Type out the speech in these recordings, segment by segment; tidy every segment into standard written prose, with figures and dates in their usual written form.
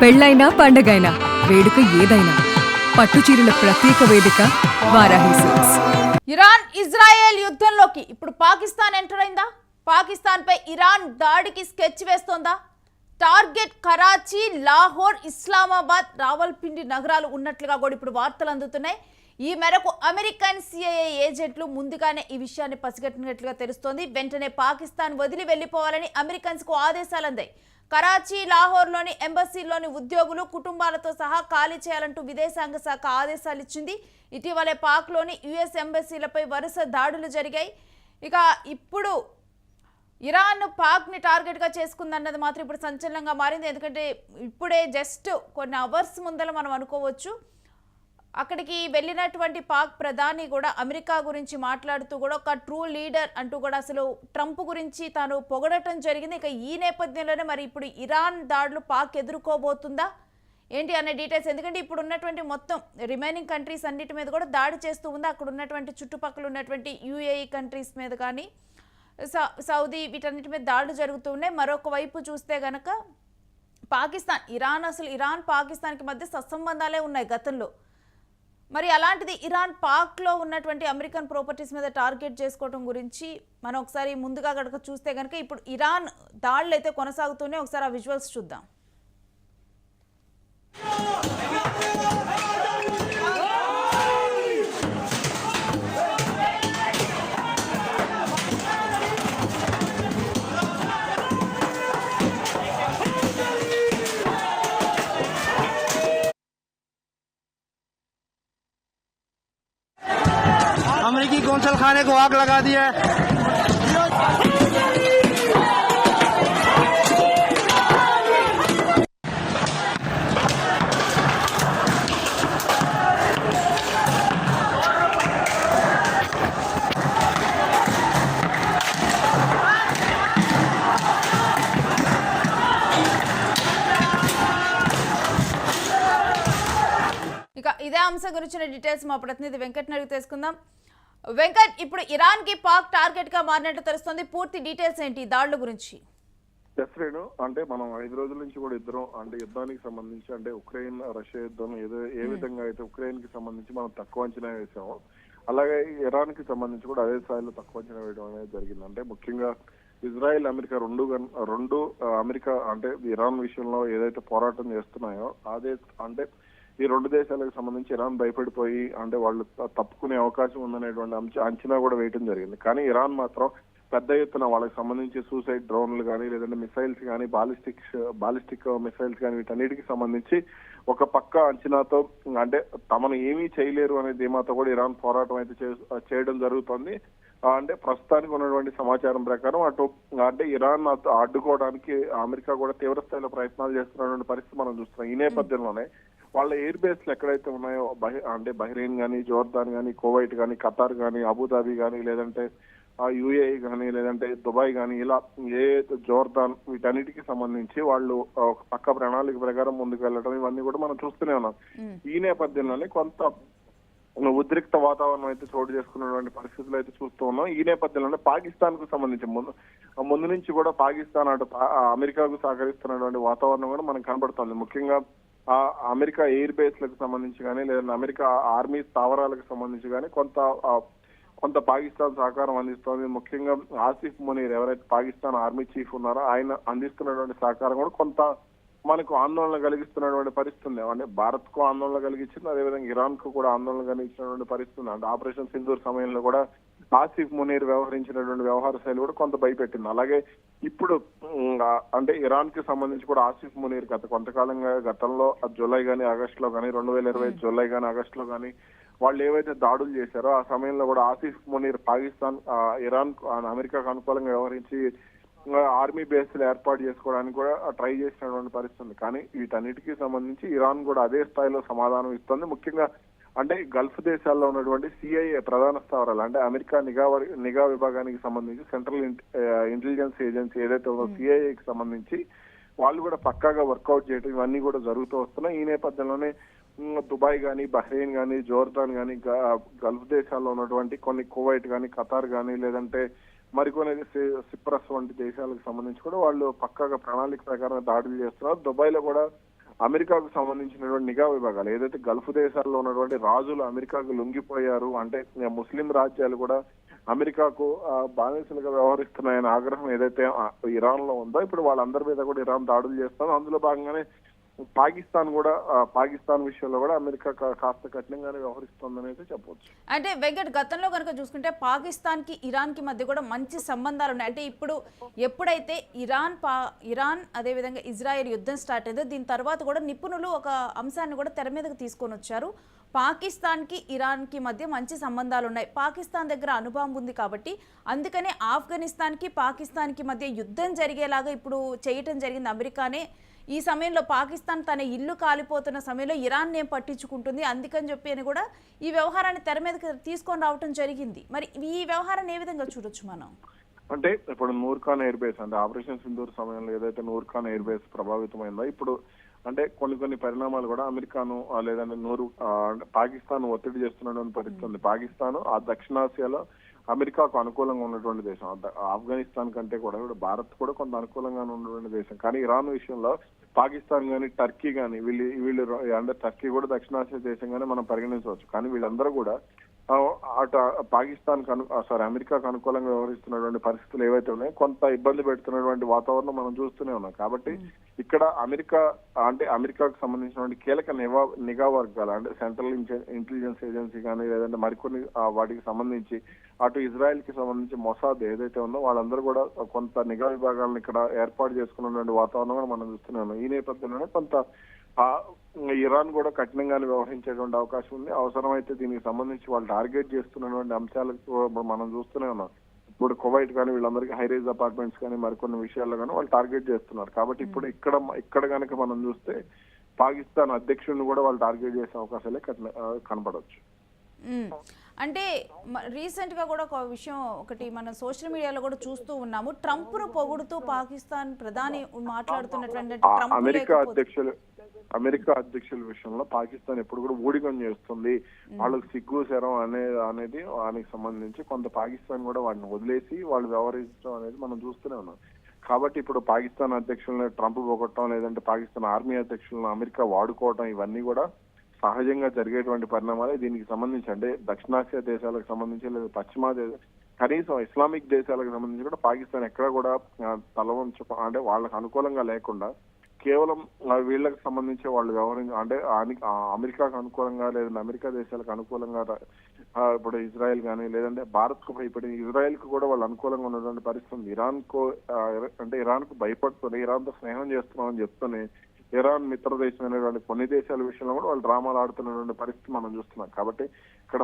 పెళ్ళైనా పండగైనా వేడుక ఏదైనా పట్టుచీరల ప్రత్యేక వేదిక వారాహి సిల్క్స్. ఇరాన్ ఇజ్రాయెల్ యుద్ధంలోకి ఇప్పుడు పాకిస్తాన్ ఎంటర్ అయిందా? పాకిస్తాన్ పై ఇరాన్ దాడికి స్కెచ్ వేస్తోందా? టార్గెట్ కరాచీ, లాహోర్, ఇస్లామాబాద్, రావల్పిండి నగరాలు ఉన్నట్లుగా కూడా ఇప్పుడు వార్తలు అందుతున్నాయి. ఈ మేరకు అమెరికన్ సిఐఏ ఏజెంట్లు ముందుగానే ఈ విషయాన్ని పసిగట్టినట్లుగా తెలుస్తోంది. వెంటనే పాకిస్తాన్ వదిలి వెళ్లిపోవాలని అమెరికన్స్ కు ఆదేశాలు అందాయి. కరాచీ, లాహోర్లోని ఎంబసీలోని ఉద్యోగులు కుటుంబాలతో సహా ఖాళీ చేయాలంటూ విదేశాంగ శాఖ ఆదేశాలు ఇచ్చింది. ఇటీవలే పాక్లోని యుఎస్ ఎంబసీలపై వరుస దాడులు జరిగాయి. ఇక ఇప్పుడు ఇరాన్ పాక్ని టార్గెట్గా చేసుకుందన్నది మాత్రం ఇప్పుడు సంచలనంగా మారింది. ఎందుకంటే ఇప్పుడే జస్ట్ కొన్ని అవర్స్ ముందర మనం అనుకోవచ్చు, అక్కడికి వెళ్ళినటువంటి పాక్ ప్రధాని కూడా అమెరికా గురించి మాట్లాడుతూ కూడా ఒక ట్రూ లీడర్ అంటూ కూడా అసలు ట్రంప్ గురించి తాను పొగడటం జరిగింది. ఇక ఈ నేపథ్యంలోనే మరి ఇప్పుడు ఇరాన్ దాడులు పాక్ ఎదుర్కోబోతుందా ఏంటి అనే డీటెయిల్స్, ఎందుకంటే ఇప్పుడు ఉన్నటువంటి మొత్తం రిమైనింగ్ కంట్రీస్ అన్నిటి మీద కూడా దాడి చేస్తూ ఉంది. అక్కడ ఉన్నటువంటి చుట్టుపక్కల ఉన్నటువంటి యుఏఈ కంట్రీస్ మీద కానీ సౌదీ వీటన్నిటి మీద దాడులు జరుగుతూ ఉన్నాయి. మరొక వైపు చూస్తే గనక పాకిస్తాన్, ఇరాన్ పాకిస్తాన్కి మధ్య సత్సంబంధాలే ఉన్నాయి గతంలో. మరి అలాంటిది ఇరాన్ పాక్లో ఉన్నటువంటి అమెరికన్ ప్రాపర్టీస్ మీద టార్గెట్ చేసుకోవడం గురించి మనం ఒకసారి ముందుగా కనుక చూస్తే కనుక ఇప్పుడు ఇరాన్ దాడులు అయితే కొనసాగుతూనే, ఒకసారి ఆ విజువల్స్ చూద్దాం. अमेरिकी कौंसल खाने को आग लगा दी है। ఇక ఇదే అంశం గురించిన డీటెయిల్స్ మా ప్రతినిధి వెంకట్ అడిగి తెలుసుకుందాం. వెంకట్, ఇప్పుడు ఇరాన్ కి పాక్ టార్గెట్ గా మారినట్టు తెలుస్తుంది. పూర్తి డీటెయిల్స్ ఏంటి దాడుల గురించి? శ్రేణు, అంటే మనం 5 రోజుల నుంచి కూడా ఇద్దరం అంటే యుద్ధానికి సంబంధించి అంటే ఉక్రెయిన్ రష్యా యుద్ధం ఏ విధంగా అయితే ఉక్రెయిన్ కి సంబంధించి మనం తక్కువ అంచనా వేసామో, అలాగే ఇరాన్ కి సంబంధించి కూడా అదే స్థాయిలో తక్కువ అంచనా వేయడం అనేది జరిగింది. అంటే ముఖ్యంగా ఇజ్రాయెల్, అమెరికా రెండు అమెరికా అంటే ఇరాన్ విషయంలో ఏదైతే పోరాటం చేస్తున్నాయో అదే అంటే ఈ రెండు దేశాలకు సంబంధించి ఇరాన్ భయపడిపోయి అంటే వాళ్ళు తప్పుకునే అవకాశం ఉందనేటువంటి అంచనా కూడా వేయడం జరిగింది. కానీ ఇరాన్ మాత్రం పెద్ద ఎత్తున వాళ్ళకి సంబంధించి సూసైడ్ డ్రోన్లు కానీ, లేదంటే మిసైల్స్ కానీ, బాలిస్టిక్ మిసైల్స్ కానీ వీటన్నిటికి సంబంధించి ఒక పక్క అంచనాతో అంటే తమను ఏమీ చేయలేరు అనే ధీమాతో కూడా ఇరాన్ పోరాటం అయితే చేయడం జరుగుతోంది. అంటే ప్రస్తుతానికి ఉన్నటువంటి సమాచారం ప్రకారం అటు అంటే ఇరాన్ అడ్డుకోవడానికి అమెరికా కూడా తీవ్ర స్థాయిలో ప్రయత్నాలు చేస్తున్నటువంటి పరిస్థితి మనం చూస్తున్నాం. ఈ నేపథ్యంలోనే వాళ్ళ ఎయిర్ బేస్లు ఎక్కడైతే ఉన్నాయో అంటే బహ్రెయిన్ కానీ, జోర్దాన్ కానీ, కువైట్ కానీ, ఖతార్ కానీ, అబుదాబి కానీ, లేదంటే యుఏఈ కానీ, లేదంటే దుబాయ్ కానీ, ఇలా జోర్దాన్ వీటన్నిటికి సంబంధించి వాళ్ళు ఒక పక్క ప్రణాళిక ప్రకారం ముందుకు వెళ్ళడం ఇవన్నీ కూడా మనం చూస్తూనే ఉన్నాం. ఈ నేపథ్యంలోనే కొంత ఉద్రిక్త వాతావరణం అయితే చోటు చేసుకున్నటువంటి పరిస్థితులు అయితే చూస్తూ ఉన్నాం. ఈ నేపథ్యంలోనే పాకిస్తాన్ కు సంబంధించి ముందు నుంచి కూడా పాకిస్తాన్ అటు అమెరికాకు సహకరిస్తున్నటువంటి వాతావరణం కూడా మనకు కనబడుతుంది. ముఖ్యంగా అమెరికా ఎయిర్ బేస్లకు సంబంధించి కానీ, లేదంటే అమెరికా ఆర్మీ స్థావరాలకు సంబంధించి కానీ కొంత పాకిస్తాన్ సహకారం అందిస్తోంది. ముఖ్యంగా ఆసిఫ్ మునీర్ ఎవరైతే పాకిస్తాన్ ఆర్మీ చీఫ్ ఉన్నారో ఆయన అందిస్తున్నటువంటి సహకారం కూడా కొంత మనకు ఆందోళన కలిగిస్తున్నటువంటి పరిస్థితి ఉంది. అంటే భారత్ కు ఆందోళన కలిగించింది, అదేవిధంగా ఇరాన్ కు కూడా ఆందోళన కలిగించినటువంటి పరిస్థితి ఉంది. అంటే ఆపరేషన్ సింధూర్ సమయంలో కూడా ఆసిఫ్ మునీర్ వ్యవహరించినటువంటి వ్యవహార శైలి కూడా కొంత భయపెట్టింది. అలాగే ఇప్పుడు అంటే ఇరాన్ కి సంబంధించి కూడా ఆసిఫ్ మునీర్ కొంతకాలంగా గతంలో జూలై కానీ ఆగస్టులో కానీ 2020 జూలై కానీ ఆగస్టులో కానీ వాళ్ళు ఏవైతే దాడులు చేశారో ఆ సమయంలో కూడా ఆసిఫ్ మునీర్ పాకిస్తాన్, ఇరాన్, అమెరికాకు అనుకూలంగా వ్యవహరించి ఆర్మీ బేస్లు ఏర్పాటు చేసుకోవడానికి కూడా ట్రై చేసినటువంటి పరిస్థితి ఉంది. కానీ వీటన్నిటికీ సంబంధించి ఇరాన్ కూడా అదే స్థాయిలో సమాధానం ఇస్తుంది. ముఖ్యంగా అంటే గల్ఫ్ దేశాల్లో ఉన్నటువంటి సిఐఏ ప్రధాన స్థావరాలు అంటే అమెరికా నిఘా విభాగానికి సంబంధించి సెంట్రల్ ఇంటెలిజెన్స్ ఏజెన్సీ ఏదైతే ఉందో సిఐఏకి సంబంధించి వాళ్ళు కూడా పక్కాగా వర్కౌట్ చేయడం ఇవన్నీ కూడా జరుగుతూ వస్తున్నాయి. ఈ నేపథ్యంలోనే దుబాయ్ కానీ, బహ్రెయిన్ కానీ, జోర్దాన్ కానీ, గల్ఫ్ దేశాల్లో ఉన్నటువంటి కొన్ని కువైట్ కానీ, ఖతార్ కానీ, లేదంటే మరికొన్ని సిప్రస్ వంటి దేశాలకు సంబంధించి కూడా వాళ్ళు పక్కాగా ప్రణాళిక ప్రకారం దాడులు చేస్తున్నారు. దుబాయ్ లో కూడా అమెరికాకు సంబంధించినటువంటి నిఘా విభాగాలు ఏదైతే గల్ఫ్ దేశాల్లో ఉన్నటువంటి రాజులు అమెరికాకు లొంగిపోయారు, అంటే ముస్లిం రాజ్యాలు కూడా అమెరికాకు బానిసలుగా వ్యవహరిస్తున్నాయనే ఆగ్రహం ఏదైతే ఇరాన్ లో ఉందో ఇప్పుడు వాళ్ళందరి మీద కూడా ఇరాన్ దాడులు చేస్తాం. అందులో భాగంగానే పాకిస్తాన్ కూడా పాకిస్తాన్ విషయంలో కూడా అమెరికా కాస్త కఠినంగానే వ్యవహరిస్తోందని అయితే చెప్పవచ్చు. అంటే వెంకట్, గతంలో కనుక చూసుకుంటే పాకిస్తాన్ కి ఇరాన్ కి మధ్య కూడా మంచి సంబంధాలు ఉన్నాయి. అంటే ఇప్పుడు ఎప్పుడైతే ఇరాన్ అదేవిధంగా ఇజ్రాయెల్ యుద్ధం స్టార్ట్ అయిందో దీని తర్వాత కూడా నిపుణులు ఒక అంశాన్ని కూడా తెర మీదకి తీసుకొని వచ్చారు. పాకిస్తాన్కి ఇరాన్కి మధ్య మంచి సంబంధాలు ఉన్నాయి, పాకిస్తాన్ దగ్గర అణుబాంబు ఉంది కాబట్టి అందుకనే ఆఫ్ఘనిస్తాన్కి పాకిస్తాన్కి మధ్య యుద్ధం జరిగేలాగా ఇప్పుడు చేయటం జరిగింది అమెరికానే. ఈ సమయంలో పాకిస్తాన్ తన ఇల్లు కాలిపోతున్న సమయంలో ఇరాన్ ఏం పట్టించుకుంటుంది, అందుకని చెప్పి అని కూడా ఈ వ్యవహారాన్ని తెర మీదకి తీసుకొని రావటం జరిగింది. మరి ఈ వ్యవహారాన్ని ఏ విధంగా చూడొచ్చు మనం? అంటే ఇప్పుడు నూర్ఖాన్ ఎయిర్ బేస్ అంటే ఆపరేషన్ సింధూర్ సమయంలో ఏదైతే నూర్ఖాన్ ఎయిర్ బేస్ ప్రభావితమైందో ఇప్పుడు అంటే కొన్ని పరిణామాలు కూడా అమెరికాను లేదంటే పాకిస్తాన్ ఒత్తిడి చేస్తున్నటువంటి పరిస్థితి. పాకిస్తాన్ ఆ దక్షిణాసియాలో అమెరికాకు అనుకూలంగా ఉన్నటువంటి దేశం. ఆఫ్ఘనిస్తాన్ కంటే కూడా భారత్ కూడా కొంత అనుకూలంగా ఉన్నటువంటి దేశం. కానీ ఇరాన్ విషయంలో పాకిస్తాన్ గానీ టర్కీ గానీ వీళ్ళు అంటే టర్కీ కూడా దక్షిణాసియా దేశంగానే మనం పరిగణించవచ్చు. కానీ వీళ్ళందరూ కూడా అటు పాకిస్తాన్ అమెరికాకు అనుకూలంగా వ్యవహరిస్తున్నటువంటి పరిస్థితులు ఏవైతే ఉన్నాయో కొంత ఇబ్బంది పెడుతున్నటువంటి వాతావరణం మనం చూస్తూనే ఉన్నాం. కాబట్టి ఇక్కడ అమెరికాకు సంబంధించినటువంటి కీలక నిఘా వర్గాలు అంటే సెంట్రల్ ఇంటెలిజెన్స్ ఏజెన్సీ కానీ లేదంటే మరికొన్ని వాటికి సంబంధించి అటు ఇజ్రాయెల్ కి సంబంధించి మొసాద్ ఏదైతే ఉందో వాళ్ళందరూ కూడా కొంత నిఘా విభాగాలను ఇక్కడ ఏర్పాటు చేసుకున్నటువంటి వాతావరణం కూడా మనం చూస్తూనే ఉన్నాం. ఈ నేపథ్యంలోనే కొంత ఇరాన్ కూడా కఠినంగానే వ్యవహరించేటువంటి అవకాశం ఉంది. అవసరమైతే దీనికి సంబంధించి వాళ్ళు టార్గెట్ చేస్తున్నటువంటి అంశాలకు మనం చూస్తూనే ఉన్నాం. ఇప్పుడు కువైట్ కానీ వీళ్ళందరికీ హైరైజ్ అపార్ట్మెంట్స్ కానీ మరికొన్ని విషయాల్లో కానీ వాళ్ళు టార్గెట్ చేస్తున్నారు. కాబట్టి ఇప్పుడు ఇక్కడ కనుక మనం చూస్తే పాకిస్తాన్ అధ్యక్షుడిని కూడా వాళ్ళు టార్గెట్ చేసే అవకాశాలే కనపడవచ్చు. అంటే రీసెంట్ గా కూడా ఒక విషయం ఒకటి మనం సోషల్ మీడియాలో కూడా చూస్తూ ఉన్నాము, ట్రంప్ ను పొగుడుతూ పాకిస్తాన్ ప్రధాని మాట్లాడుతున్నటువంటి అమెరికా అధ్యక్షుల విషయంలో పాకిస్తాన్ ఎప్పుడు కూడా ఊడిగం చేస్తుంది, వాళ్ళకి సిగ్గు శరం అనేది దానికి సంబంధించి కొంత పాకిస్తాన్ కూడా వాటిని వదిలేసి వాళ్ళు వ్యవహరించడం అనేది మనం చూస్తూనే ఉన్నాం. కాబట్టి ఇప్పుడు పాకిస్తాన్ అధ్యక్షులను ట్రంప్ పొగట్టడం లేదంటే పాకిస్తాన్ ఆర్మీ అధ్యక్షులను అమెరికా వాడుకోవడం ఇవన్నీ కూడా సహజంగా జరిగేటువంటి పరిణామాలే. దీనికి సంబంధించి అంటే దక్షిణాసియా దేశాలకు సంబంధించి లేదా కనీసం ఇస్లామిక్ దేశాలకు సంబంధించి కూడా పాకిస్తాన్ ఎక్కడ కూడా తల అంటే వాళ్ళకు అనుకూలంగా లేకుండా కేవలం వీళ్ళకి సంబంధించి వాళ్ళు అంటే అమెరికాకు అనుకూలంగా లేదంటే అమెరికా దేశాలకు అనుకూలంగా ఇప్పుడు ఇజ్రాయెల్ కానీ లేదంటే భారత్ కు భయపడి ఇజ్రాయెల్ కు కూడా వాళ్ళు అనుకూలంగా ఉన్నటువంటి పరిస్థితి. ఇరాన్ కు భయపడుతుంది, ఇరాన్ తో స్నేహం చేస్తున్నామని చెప్తూనే ఇరాన్ మిత్ర దేశమైనటువంటి కొన్ని దేశాల విషయంలో కూడా వాళ్ళు డ్రామాలు ఆడుతున్నటువంటి పరిస్థితి మనం చూస్తున్నాం. కాబట్టి ఇక్కడ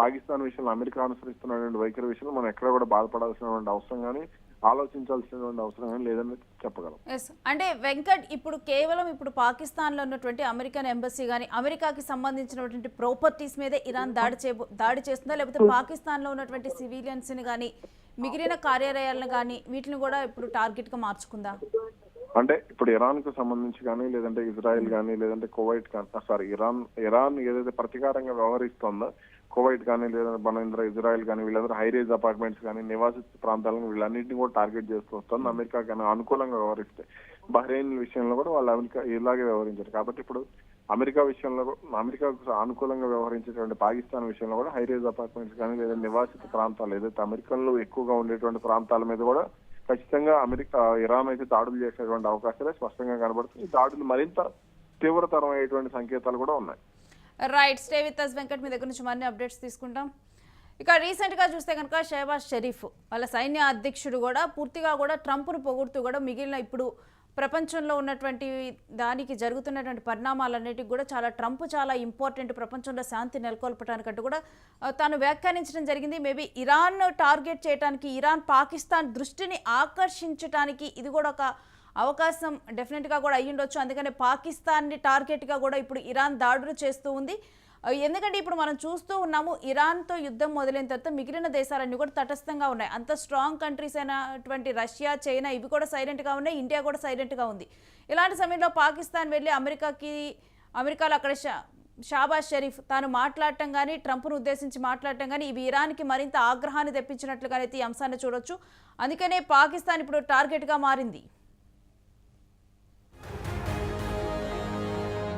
పాకిస్తాన్ విషయంలో అమెరికా అనుసరిస్తున్నటువంటి వైఖరి విషయంలో మనం ఎక్కడ కూడా బాధపడాల్సినటువంటి అవసరం కానీ ఆలోచించాల్సినటువంటి అవసరం కానీ లేదని చెప్పగలం. అంటే వెంకట్, ఇప్పుడు కేవలం పాకిస్తాన్ లో ఉన్నటువంటి అమెరికన్ ఎంబసీ కానీ అమెరికాకి సంబంధించినటువంటి ప్రాపర్టీస్ మీదే ఇరాన్ దాడి చేస్తుందా, లేకపోతే పాకిస్తాన్ లో ఉన్నటువంటి సివిలియన్స్ ని కానీ మిగిలిన కార్యాలయాలను కానీ వీటిని కూడా ఇప్పుడు టార్గెట్ గా మార్చుకుందా? అంటే ఇప్పుడు ఇరాన్ కు సంబంధించి కానీ లేదంటే ఇజ్రాయెల్ కానీ లేదంటే కువైట్ కానీ ఇరాన్ ఏదైతే ప్రతీకారంగా వ్యవహరిస్తోందో కువైట్ కానీ లేదంటే ఇజ్రాయెల్ కానీ వీళ్ళందరూ హైరేజ్ అపార్ట్మెంట్స్ కానీ నివాసిత ప్రాంతాలను వీళ్ళన్నింటినీ కూడా టార్గెట్ చేస్తూ వస్తుంది. అమెరికా కానీ అనుకూలంగా వ్యవహరిస్తే బహ్రెయిన్ విషయంలో కూడా వాళ్ళు అమెరికా ఇలాగే వ్యవహరించారు. కాబట్టి ఇప్పుడు అమెరికాకు అనుకూలంగా వ్యవహరించేటువంటి పాకిస్తాన్ విషయంలో కూడా హైరేజ్ అపార్ట్మెంట్స్ కానీ లేదా నివాసిత ప్రాంతాలు ఏదైతే అమెరికన్లు ఎక్కువగా ఉండేటువంటి ప్రాంతాల మీద కూడా ఖచ్చితంగా ఇరాన్ అయితే దాడులు చేసేటువంటి అవకాశాలే స్పష్టంగా కనబడుతుంది. ఈ దాడులు మరింత తీవ్రతరమైనటువంటి సంకేతాలు కూడా ఉన్నాయి. Right, stay with us Venkat, మీ దగ్గర నుంచి మరిన్ని అప్డేట్స్ తీసుకుంటాం. ఇక రీసెంట్గా చూస్తే కనుక షహబాజ్ షరీఫ్ వాళ్ళ సైన్య అధ్యక్షుడు కూడా పూర్తిగా కూడా ట్రంప్ను పొగుడుతూ కూడా మిగిలిన ఇప్పుడు ప్రపంచంలో ఉన్నటువంటి దానికి జరుగుతున్నటువంటి పరిణామాలన్నిటికి కూడా ట్రంప్ చాలా ఇంపార్టెంట్, ప్రపంచంలో శాంతి నెలకొల్పడానికంటూ కూడా తాను వ్యాఖ్యానించడం జరిగింది. మేబీ ఇరాన్ టార్గెట్ చేయడానికి, ఇరాన్ పాకిస్తాన్ దృష్టిని ఆకర్షించడానికి ఇది కూడా ఒక అవకాశం డెఫినెట్గా కూడా అయ్యుండొచ్చు. అందుకనే పాకిస్తాన్ని టార్గెట్గా కూడా ఇప్పుడు ఇరాన్ దాడులు చేస్తూ ఉంది. ఎందుకంటే ఇప్పుడు మనం చూస్తూ ఉన్నాము, ఇరాన్తో యుద్ధం మొదలైన తర్వాత మిగిలిన దేశాలన్నీ కూడా తటస్థంగా ఉన్నాయి. అంత స్ట్రాంగ్ కంట్రీస్ అయినటువంటి రష్యా, చైనా ఇవి కూడా సైలెంట్గా ఉన్నాయి, ఇండియా కూడా సైలెంట్గా ఉంది. ఇలాంటి సమయంలో పాకిస్తాన్ వెళ్ళి అమెరికాలో అక్కడ షహబాజ్ షరీఫ్ తాను మాట్లాడటం కానీ ట్రంప్ను ఉద్దేశించి మాట్లాడటం కానీ ఇవి ఇరాన్కి మరింత ఆగ్రహాన్ని తెప్పించినట్లుగానైతే ఈ అంశాన్ని చూడొచ్చు. అందుకనే పాకిస్తాన్ ఇప్పుడు టార్గెట్గా మారింది.